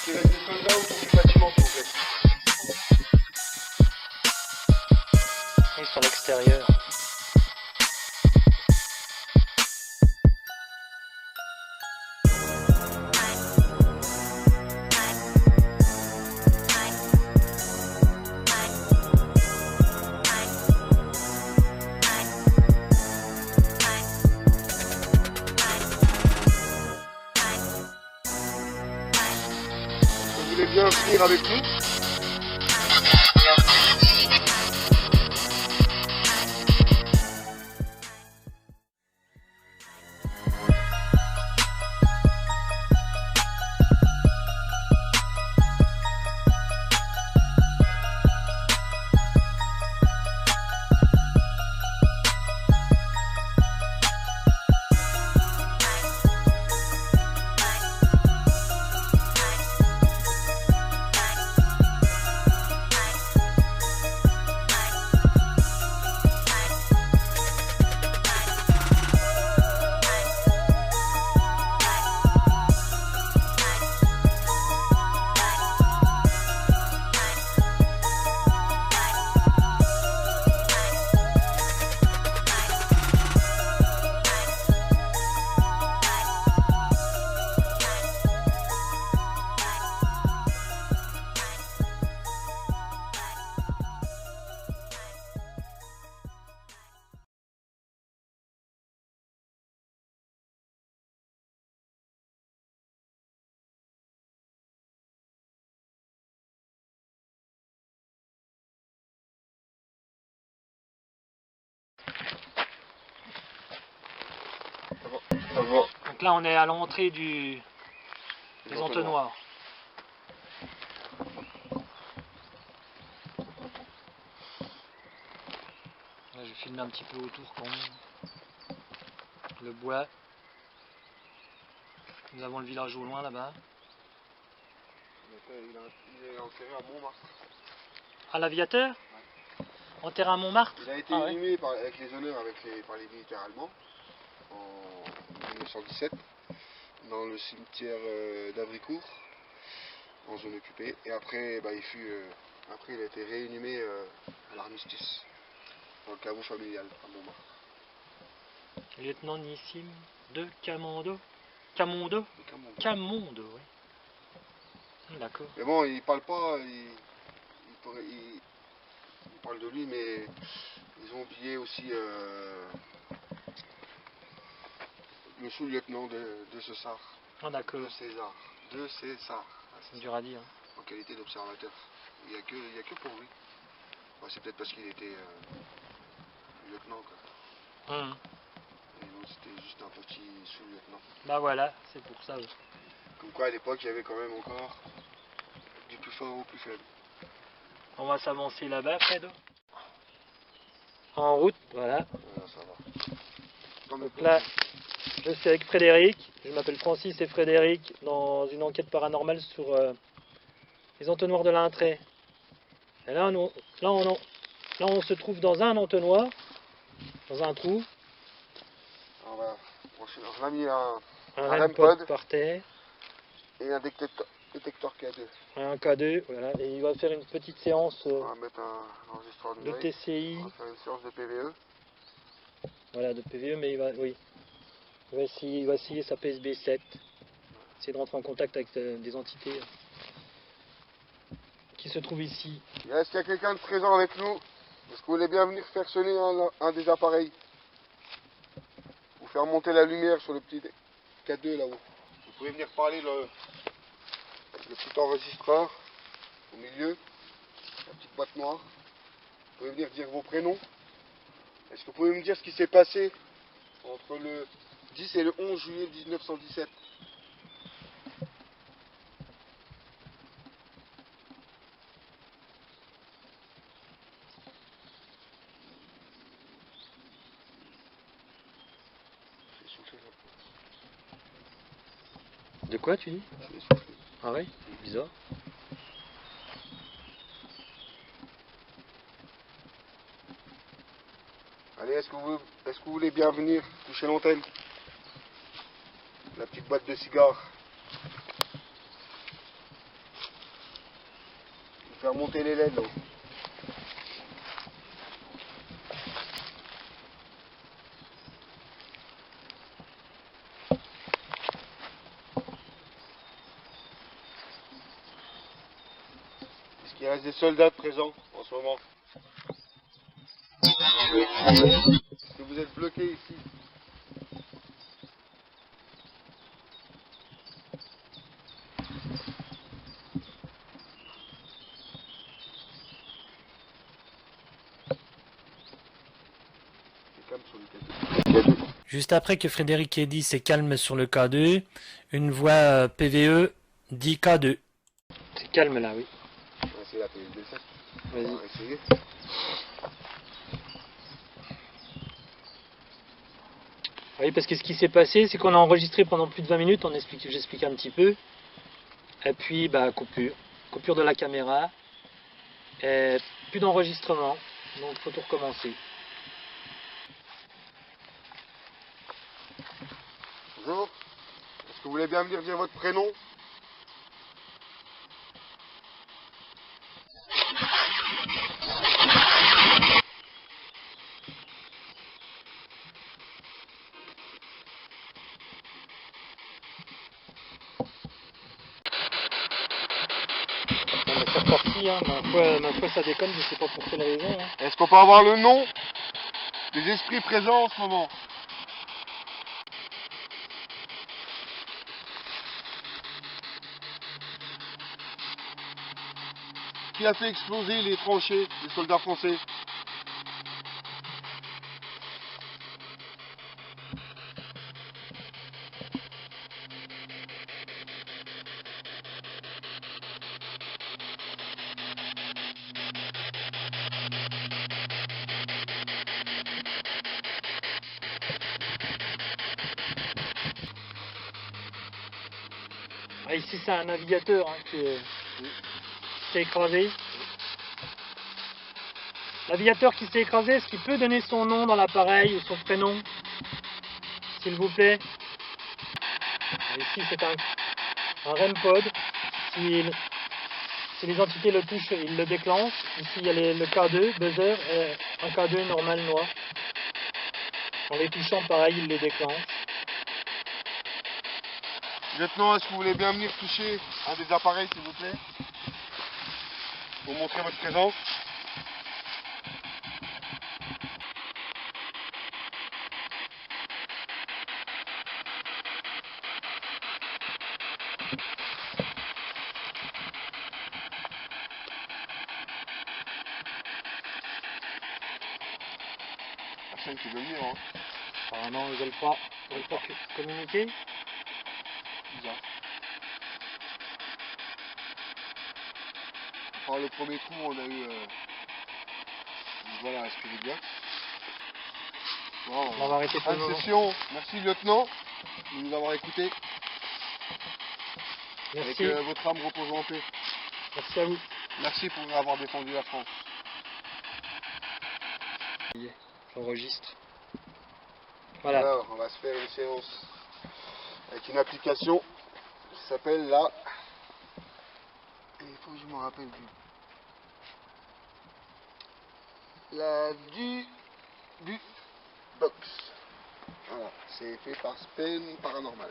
Il reste des soldats autour du bâtiment, s'il vous plaît. Ils sont à l'extérieur. Vous voulez bien venir avec nous? Bon. Donc là on est à l'entrée des entonnoirs. Là, je filme un petit peu autour quand même. Le bois. Nous avons le village au loin là-bas. Il est enterré à Montmartre. À l'aviateur? Ouais. Enterré à Montmartre? Il a été inhumé avec les honneurs par les militaires allemands en 1917 dans le cimetière d'Avricourt en zone occupée. Et après, il a été réinhumé à l'armistice dans le caveau familial à Montmartre. Lieutenant Nissim de Camondo. Camondo? Camondo, oui. D'accord. Mais bon, il parle pas, il parle de lui, mais ils ont oublié aussi le sous-lieutenant de César. Ah d'accord. De César. C'est dur à dire. En qualité d'observateur. Il n'y a que pour lui. Bon, c'est peut-être parce qu'il était lieutenant, quoi. Et nous, c'était juste un petit sous-lieutenant. Bah voilà, c'est pour ça. Oui. Comme quoi, à l'époque, il y avait quand même encore du plus fort au plus faible. On va s'avancer là-bas, Fred. En route, voilà. Voilà, ça va. Donc là, je suis avec Frédéric. Je m'appelle Francis et Frédéric dans une enquête paranormale sur les entonnoirs de l'Intré. Et là, on se trouve dans un entonnoir, dans un trou. On a mis un REM pod par terre. Et un détecteur K2. Un K2, voilà. Et il va faire une petite séance on va mettre un enregistreur de TCI. On va faire une séance de PVE. Voilà, de PVE, mais il va essayer sa PSB7. Essayer de rentrer en contact avec des entités qui se trouvent ici. Est-ce qu'il y a quelqu'un de présent avec nous? Est-ce que vous voulez bien venir faire sonner un des appareils? Ou faire monter la lumière sur le petit K2 là-haut. Vous pouvez venir parler le petit enregistreur au milieu, la petite boîte noire. Vous pouvez venir dire vos prénoms. Est-ce que vous pouvez me dire ce qui s'est passé entre le 10 et le 11 juillet 1917? De quoi tu dis? Je vais souffler. Ah ouais? Bizarre. Allez, est-ce que vous voulez bien venir toucher l'antenne? La petite boîte de cigares. Faire monter les LED là. Est-ce qu'il reste des soldats présents en ce moment? Est-ce que vous êtes bloqués ici? C'est calme sur le K2. Juste après que Frédéric ait dit c'est calme sur le K2, une voix PVE dit K2. C'est calme là, oui. On va essayer la PSB7. Vas-y. On va essayer. Oui, parce que ce qui s'est passé, c'est qu'on a enregistré pendant plus de 20 minutes, j'explique un petit peu. Et puis, coupure. Coupure de la caméra. Et plus d'enregistrement. Donc, faut tout recommencer. Bonjour. Est-ce que vous voulez bien venir dire votre prénom? Bon, c'est reparti, hein. Ma foi, ça déconne, je sais pas pour quelle raison. Hein. Est-ce qu'on peut avoir le nom des esprits présents en ce moment? Qui a fait exploser les tranchées des soldats français? Ah, ici, c'est un navigateur hein, qui s'est écrasé. Navigateur qui s'est écrasé, est-ce qu'il peut donner son nom dans l'appareil ou son prénom? S'il vous plaît. Ici, c'est un REM pod. Si les entités le touchent, il le déclenche. Ici, il y a le K2, buzzer, et un K2 normal noir. En les touchant, pareil, il les déclenche. Lieutenant, est-ce que vous voulez bien venir toucher un des appareils, s'il vous plaît? Pour montrer votre présence. Personne qui veut venir, hein. Apparemment, ils veulent pas communiquer. Bizarre. Par le premier coup, on a eu... Voilà, excusez bien. Bon, On va arrêter pour le moment. session. Merci, lieutenant, de nous avoir écoutés. Merci. Avec votre âme repose en paix. Merci à vous. Merci pour avoir défendu la France. J'enregistre. Voilà. Alors, on va se faire une séance avec une application qui s'appelle la... Il faut que je me rappelle du... La du box. Voilà, c'est fait par Spen Paranormal.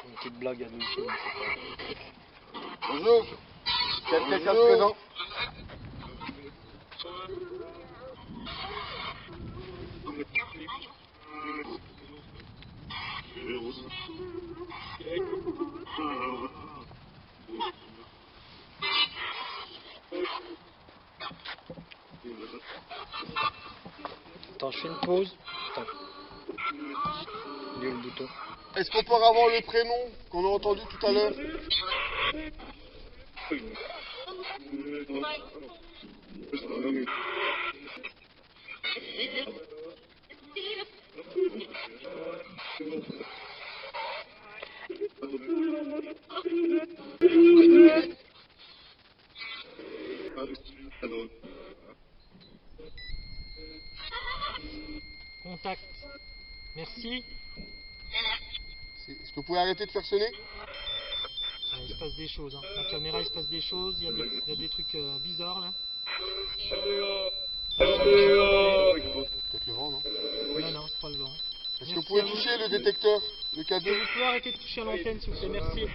Une petite blague à nous. Bonjour. Quelqu'un de présent? Attends, je fais une pause. Attends. Il est où le bouton? Est-ce qu'on peut avoir le prénom qu'on a entendu tout à l'heure? Contact. Merci. Est-ce que vous pouvez arrêter de faire sonner? Ah, il se passe des choses. Hein. La caméra, il se passe des choses. Il y a des trucs bizarres là. Peut-être le vent, non? Non, non, c'est pas le vent. Est-ce que Merci vous pouvez à vous. toucher le détecteur, le Est-ce que cadeau? vous pouvez arrêter de toucher à l'antenne, s'il vous plaît? Merci.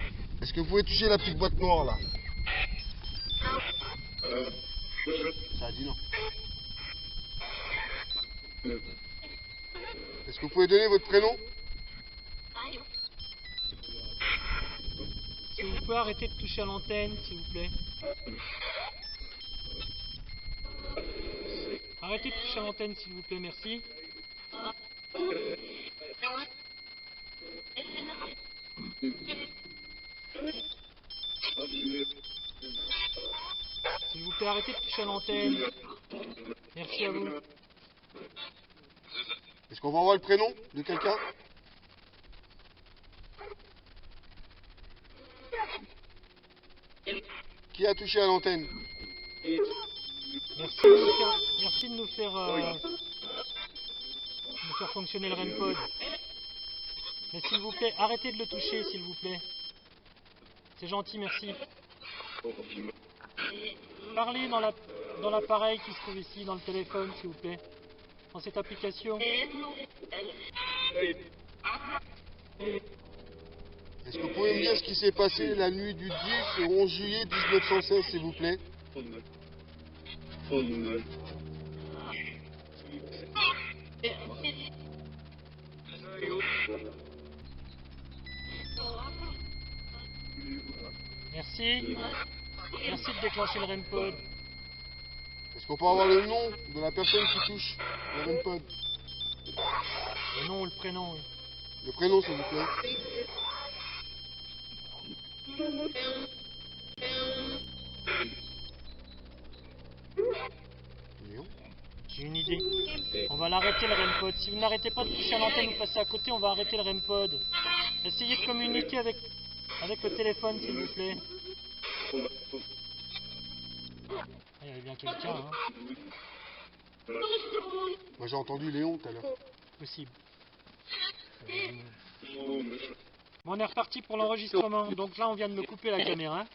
Est-ce que vous pouvez toucher la petite boîte noire là? Ça a dit non. Est-ce que vous pouvez donner votre prénom? Est-ce que vous pouvez arrêter de toucher à l'antenne, s'il vous plaît? Arrêtez de toucher à l'antenne, s'il vous plaît, merci. S'il vous plaît, arrêtez de toucher à l'antenne. Merci à vous. Est-ce qu'on va avoir le prénom de quelqu'un? Qui a touché à l'antenne? Merci de nous faire fonctionner le REMPod. Mais s'il vous plaît, arrêtez de le toucher, s'il vous plaît. C'est gentil, merci. Parlez dans l'appareil qui se trouve ici, dans le téléphone, s'il vous plaît. Dans cette application. Est-ce que vous pouvez me dire ce qui s'est passé la nuit du 10 au 11 juillet 1916, s'il vous plaît? Merci. Merci de déclencher le REMPod. Est-ce qu'on peut avoir le nom de la personne qui touche le REMPod? Le nom ou le prénom, oui. Le prénom, s'il vous plaît. Léon? J'ai une idée. On va l'arrêter le REMPod. Si vous n'arrêtez pas de toucher à l'antenne, vous passez à côté, on va arrêter le REMPod. Essayez de communiquer avec le téléphone, s'il vous plaît. Ah, il y avait bien quelqu'un, hein. Moi j'ai entendu Léon tout à l'heure. Possible. Bon, on est reparti pour l'enregistrement. Donc là, on vient de me couper la caméra.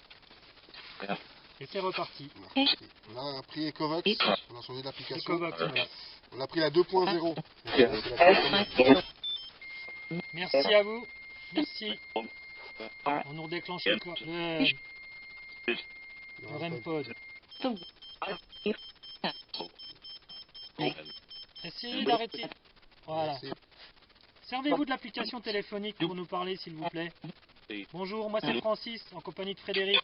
Et c'est reparti. On a pris Ecovox, on a changé d'application. Ecovox, ouais. On a pris la 2.0. Merci à vous. Merci. On nous déclenche le REMPod. Essayez d'arrêter. Voilà. Servez-vous de l'application téléphonique pour nous parler, s'il vous plaît. Bonjour, moi c'est Francis, en compagnie de Frédéric.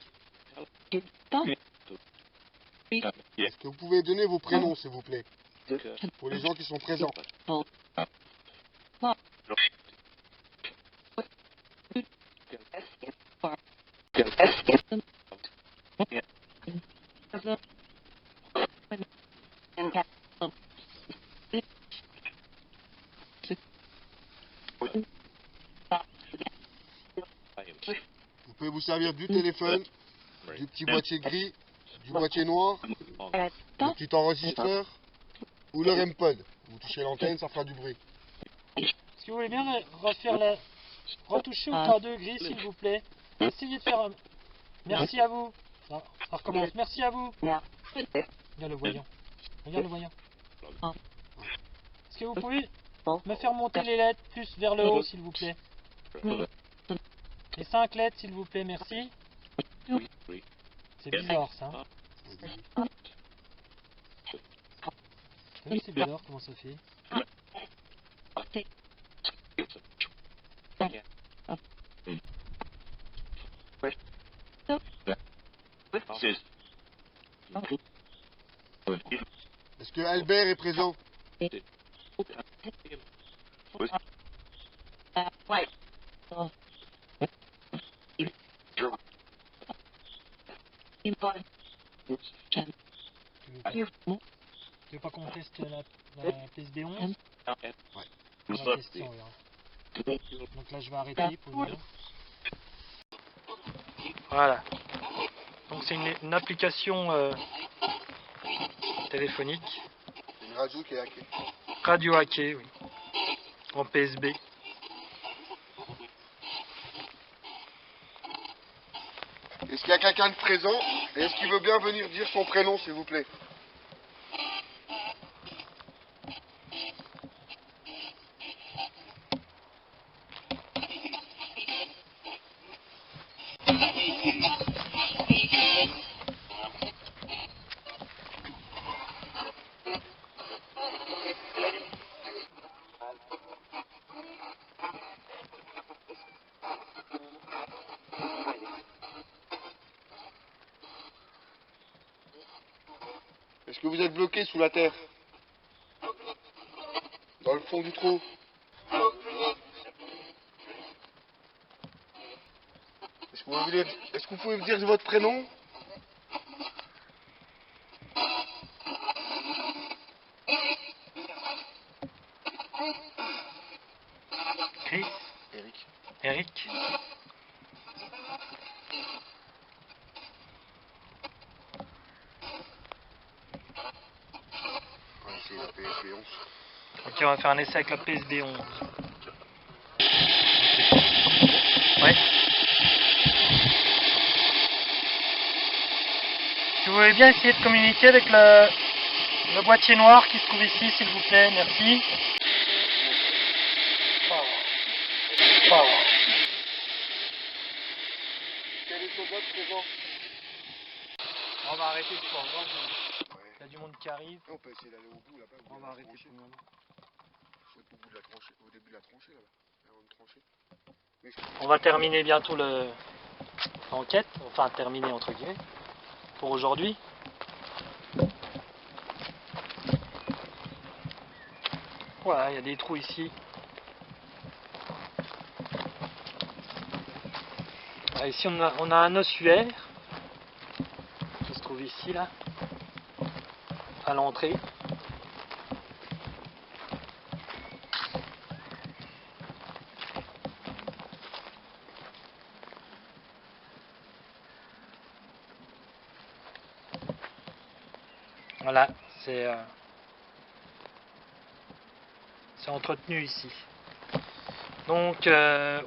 Est-ce que vous pouvez donner vos prénoms, s'il vous plaît, pour les gens qui sont présents? Vous pouvez vous servir du téléphone, du petit boîtier gris, du boîtier noir, du petit enregistreur ou le REMPod. Vous touchez l'antenne, ça fera du bruit. Est-ce que vous voulez bien retoucher au carreau gris, s'il vous plaît? Essayez de faire un... Merci à vous. Ça recommence. Merci à vous. Regarde le voyant. Regarde le voyant. Est-ce que vous pouvez me faire monter les lettres plus vers le haut, s'il vous plaît? Les 5 lettres, s'il vous plaît, merci. C'est bizarre, ça. Oui, c'est bizarre, comment ça fait? Est-ce que Albert est présent? Tu veux pas qu'on teste la PSB 11? Ouais. On va tester, on verra. Donc là je vais arrêter pour vous. Voilà. Donc c'est une application téléphonique. C'est une radio qui est hackée. Radio hackée, oui. En PSB. Est-ce qu'il y a quelqu'un de présent? Et est-ce qu'il veut bien venir dire son prénom, s'il vous plaît? Est-ce que vous êtes bloqué sous la terre? Dans le fond du trou? Est-ce que vous pouvez me dire votre prénom? Chris? Eric. Eric? On va essayer la PSB 11. Ok, on va faire un essai avec la PSB 11. Ouais. Si vous voulez bien essayer de communiquer avec le boîtier noir qui se trouve ici, s'il vous plaît, merci. Quel est votre présent? On va arrêter ce soir. Ouais. Il y a du monde qui arrive. On peut essayer d'aller au bout là-bas. On va arrêter pour le moment. Faut être au bout de la tranchée, au début de la tranchée là-bas. Avant de trancher. On va terminer bientôt l'enquête, enfin terminer entre guillemets, pour aujourd'hui. Voilà, il y a des trous ici. Voilà, ici on a un ossuaire qui se trouve ici là, à l'entrée. Voilà, c'est entretenu ici. Donc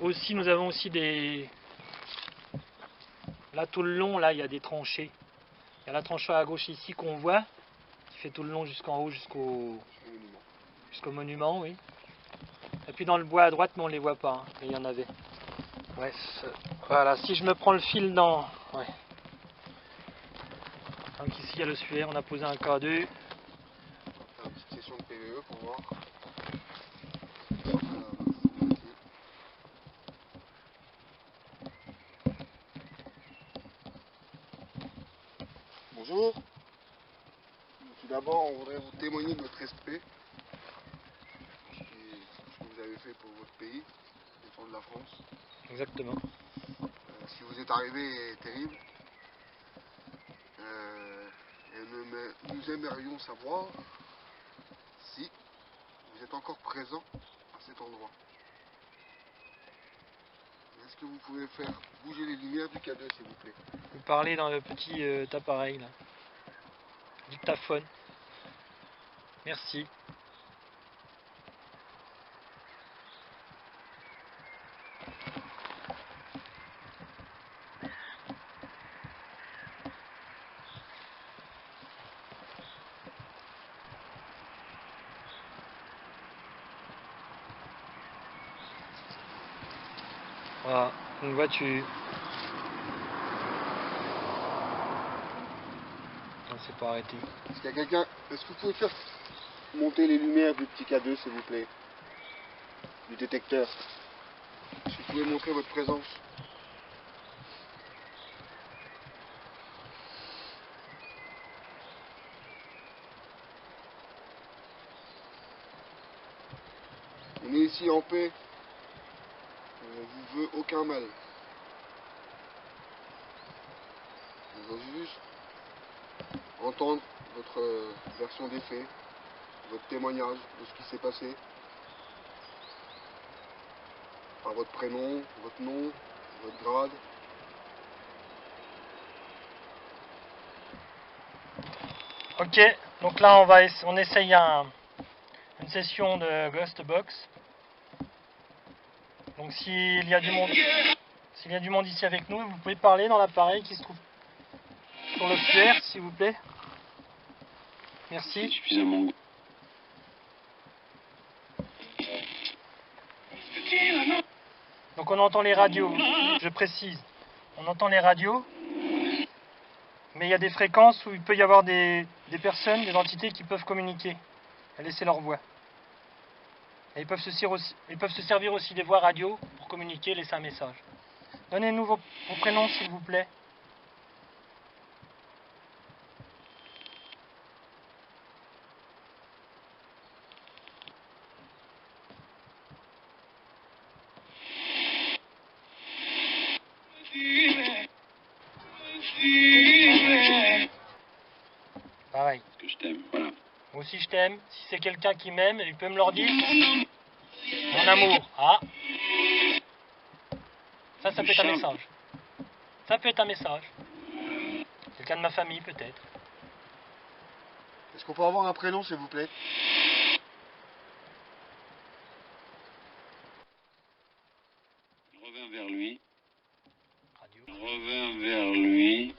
aussi nous avons aussi des... Là tout le long, là il y a des tranchées. Il y a la tranchée à gauche ici qu'on voit, qui fait tout le long jusqu'en haut, jusqu'au monument, oui. Et puis dans le bois à droite, mais on les voit pas, hein, mais il y en avait. Bref, voilà, si je me prends le fil dans... Ouais. Donc ici il y a le suaire, on a posé un K2. On va faire une petite session de PVE pour voir. Bonjour. Tout d'abord, on voudrait vous témoigner de notre respect. Ce que vous avez fait pour votre pays, défendre la France. Exactement. Ce qui vous est arrivé est terrible. Et nous aimerions savoir si vous êtes encore présent à cet endroit. Est-ce que vous pouvez faire bouger les lumières du K2, s'il vous plaît? Vous parlez dans le petit appareil là. Dictaphone. Merci. Voilà, donc vois-tu. On s'est pas arrêté. Est-ce qu'il y a quelqu'un? Est-ce que vous pouvez faire monter les lumières du petit K2, s'il vous plaît? Du détecteur. Est-ce que vous pouvez montrer votre présence? On est ici en paix. Vous veux aucun mal. Je veux juste entendre votre version des faits, votre témoignage de ce qui s'est passé. Par votre prénom, votre nom, votre grade. Ok, donc là on essaye une session de Ghost Box. Donc s'il y a du monde ici avec nous, vous pouvez parler dans l'appareil qui se trouve sur le FUR, s'il vous plaît. Merci. Suffisamment. Donc on entend les radios, je précise. On entend les radios, mais il y a des fréquences où il peut y avoir des personnes, des entités qui peuvent communiquer et laisser leur voix. Et ils peuvent se servir aussi des voix radio pour communiquer et laisser un message. Donnez-nous vos prénoms, s'il vous plaît. Pareil. Que je t'aime, voilà. Moi aussi je t'aime. Si c'est quelqu'un qui m'aime, il peut me leur dire. Mon amour. Ah. Ça peut être un message. Ça peut être un message. Quelqu'un de ma famille peut-être. Est-ce qu'on peut avoir un prénom, s'il vous plaît? Je reviens vers lui. Radio. Je reviens vers lui.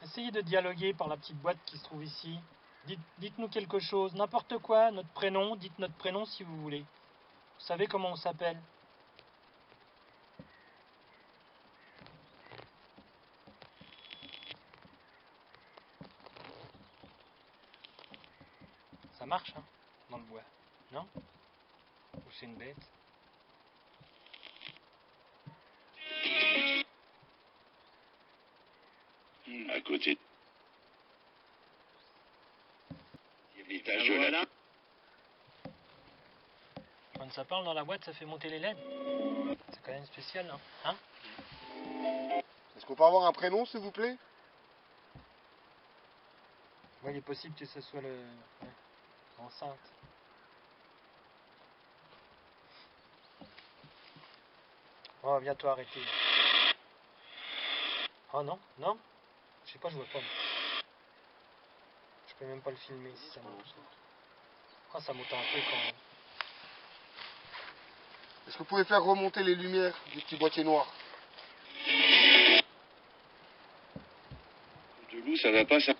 Essayez de dialoguer par la petite boîte qui se trouve ici. Dites-nous quelque chose, n'importe quoi, notre prénom, dites notre prénom si vous voulez. Vous savez comment on s'appelle? Ça marche, hein, dans le bois, non? Ou c'est une bête? À côté. L'étage de la... Quand ça parle dans la boîte, ça fait monter les LED. C'est quand même spécial, hein? Est-ce qu'on peut avoir un prénom, s'il vous plaît? Ouais, il est possible que ce soit l'enceinte. On va bientôt arrêter. Oh non, non. Je sais pas, je vois pas. Je peux même pas le filmer si ça monte. Ah, ça monte un peu quand même. Est-ce que vous pouvez faire remonter les lumières du petit boîtier noir? De loup, ça va pas, ça.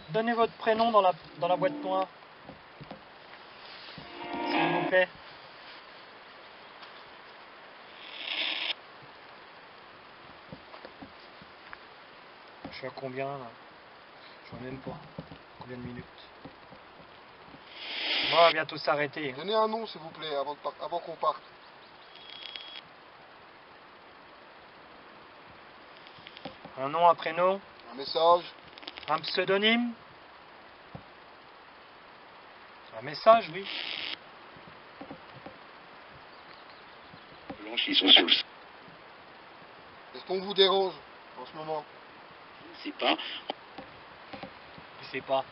Donnez votre prénom dans la boîte noire. S'il vous plaît. Je suis à combien là? Je vois même pas. Combien de minutes? Bon, on va bientôt s'arrêter. Donnez un nom, s'il vous plaît, avant qu'on parte. Un nom, un prénom, Un message. un pseudonyme. Un message, oui. Blanche, ils sont sur le... Est-ce qu'on vous dérange en ce moment? Je sais pas. Je sais pas.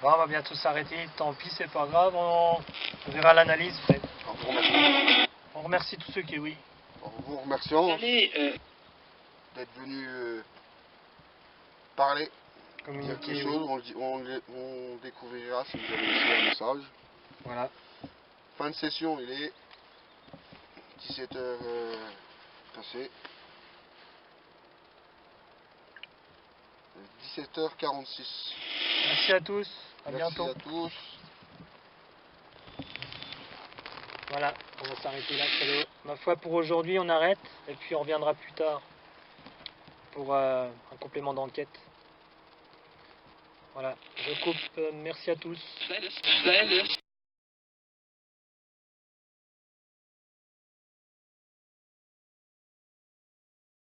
Bon, on va bientôt s'arrêter. Tant pis, c'est pas grave. On verra l'analyse, peut-être. En vous remerciant. On remercie tous ceux qui, oui. En vous remerciant Allez, d'être venu parler, dire Communiquer, quelque oui. chose. On découvrira si vous avez laissé un message. Voilà. Fin de session, il est 17h passé. 17h46. Merci à tous. À Merci bientôt. à tous. Voilà, on va s'arrêter là. Ma foi, pour aujourd'hui, on arrête. Et puis on reviendra plus tard pour un complément d'enquête. Voilà, je coupe. Merci à tous.